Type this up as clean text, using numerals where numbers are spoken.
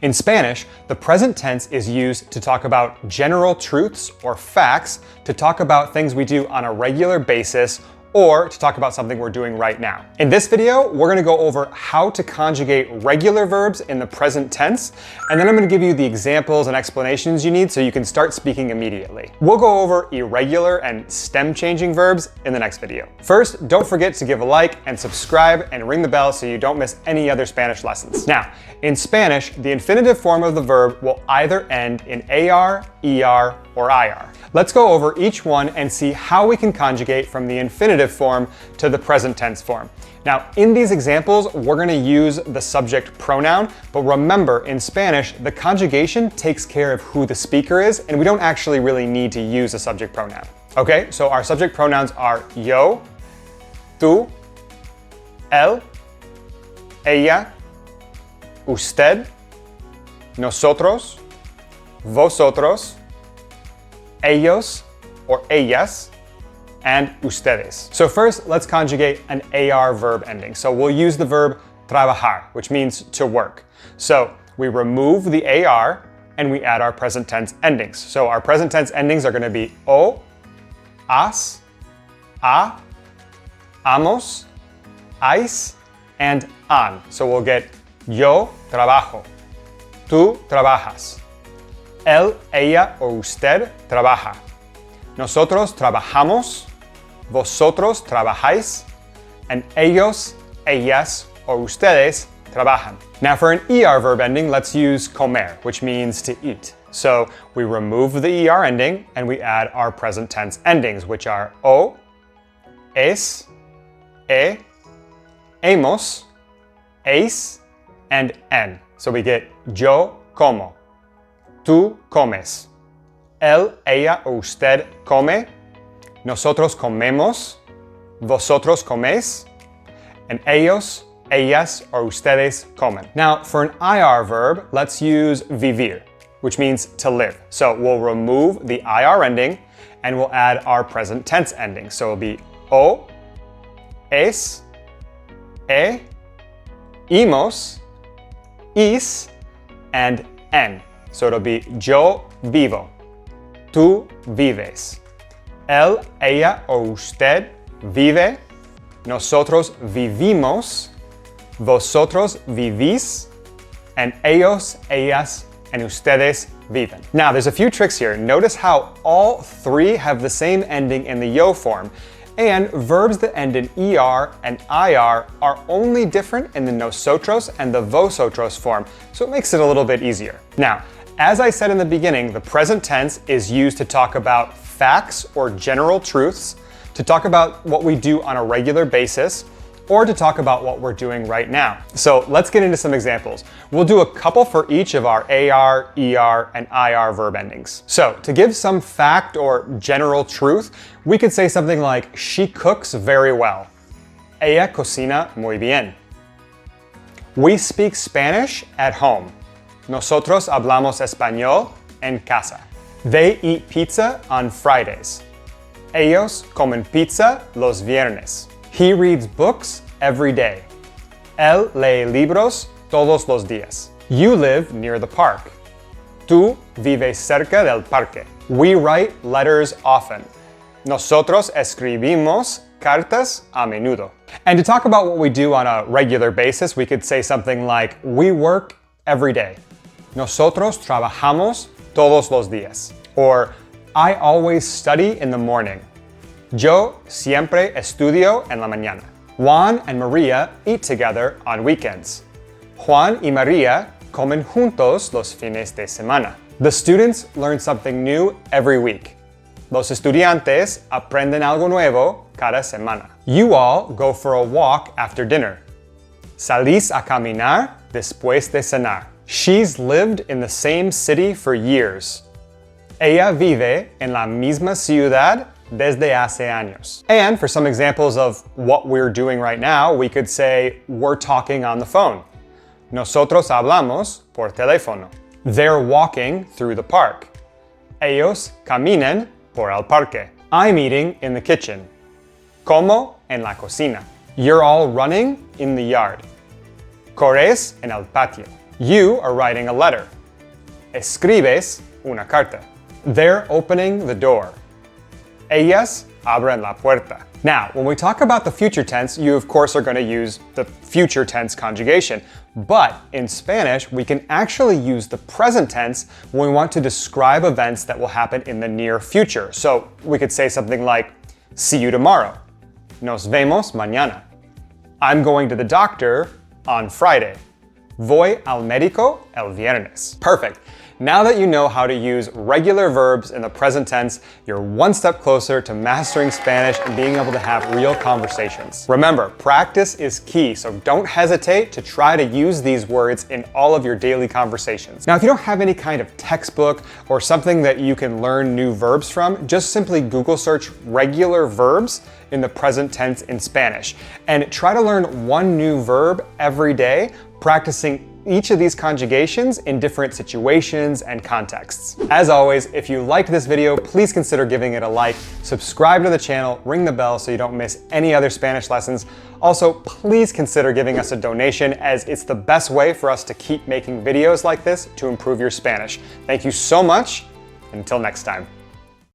In Spanish, the present tense is used to talk about general truths or facts, to talk about things we do on a regular basis, or to talk about something we're doing right now. In this video, we're gonna go over how to conjugate regular verbs in the present tense, and then I'm gonna give you the examples and explanations you need so you can start speaking immediately. We'll go over irregular and stem-changing verbs in the next video. First, don't forget to give a like and subscribe and ring the bell so you don't miss any other Spanish lessons. Now, in Spanish, the infinitive form of the verb will either end in AR, ER, or IR. Let's go over each one and see how we can conjugate from the infinitive form to the present tense form. Now, in these examples, we're going to use the subject pronoun, but remember, in Spanish, the conjugation takes care of who the speaker is, and we don't actually really need to use a subject pronoun. Okay, so our subject pronouns are yo, tú, él, ella, usted, nosotros, vosotros, ellos or ellas, and ustedes. So first, let's conjugate an AR verb ending. So we'll use the verb trabajar, which means to work. So we remove the AR and we add our present tense endings. So our present tense endings are going to be o, as, a, amos, ais, and an. So we'll get yo trabajo, tú trabajas, él, ella o usted trabaja. Nosotros trabajamos, vosotros trabajáis, and ellos, ellas o ustedes trabajan. Now for an ER verb ending, let's use comer, which means to eat. So we remove the ER ending and we add our present tense endings, which are o, es, e, hemos, eis, and en. So we get yo como, tú comes, él, ella o usted come, nosotros comemos, vosotros coméis, and ellos, ellas or ustedes comen. Now for an IR verb, let's use vivir, which means to live. So we'll remove the IR ending and we'll add our present tense ending. So it'll be o, es, e, imos, is, and en. So it'll be yo vivo, tú vives, él, ella o usted vive, nosotros vivimos, vosotros vivís, and ellos, ellas, and ustedes viven. Now there's a few tricks here. Notice how all three have the same ending in the yo form, and verbs that end in ER and IR are only different in the nosotros and the vosotros form, so it makes it a little bit easier. Now, as I said in the beginning, the present tense is used to talk about facts or general truths, to talk about what we do on a regular basis, or to talk about what we're doing right now. So let's get into some examples. We'll do a couple for each of our AR, ER, and IR verb endings. So to give some fact or general truth, we could say something like, she cooks very well. Ella cocina muy bien. We speak Spanish at home. Nosotros hablamos español en casa. They eat pizza on Fridays. Ellos comen pizza los viernes. He reads books every day. Él lee libros todos los días. You live near the park. Tú vives cerca del parque. We write letters often. Nosotros escribimos cartas a menudo. And to talk about what we do on a regular basis, we could say something like, we work every day. Nosotros trabajamos todos los días. Or, I always study in the morning. Yo siempre estudio en la mañana. Juan and Maria eat together on weekends. Juan y Maria comen juntos los fines de semana. The students learn something new every week. Los estudiantes aprenden algo nuevo cada semana. You all go for a walk after dinner. Salís a caminar después de cenar. She's lived in the same city for years. Ella vive en la misma ciudad desde hace años. And for some examples of what we're doing right now, we could say, we're talking on the phone. Nosotros hablamos por teléfono. They're walking through the park. Ellos caminan por el parque. I'm eating in the kitchen. Como en la cocina. You're all running in the yard. Corres en el patio. You are writing a letter. Escribes una carta. They're opening the door. Ellas abren la puerta. Now, when we talk about the future tense, you of course are going to use the future tense conjugation. But in Spanish, we can actually use the present tense when we want to describe events that will happen in the near future. So we could say something like, see you tomorrow. Nos vemos mañana. I'm going to the doctor on Friday. Voy al médico el viernes. Perfect. Now that you know how to use regular verbs in the present tense, you're one step closer to mastering Spanish and being able to have real conversations. Remember, practice is key, so don't hesitate to try to use these words in all of your daily conversations. Now, if you don't have any kind of textbook or something that you can learn new verbs from, just simply Google search regular verbs in the present tense in Spanish and try to learn one new verb every day, practicing each of these conjugations in different situations and contexts. As always, if you liked this video, please consider giving it a like, subscribe to the channel, ring the bell so you don't miss any other Spanish lessons. Also, please consider giving us a donation, as it's the best way for us to keep making videos like this to improve your Spanish. Thank you so much. Until next time.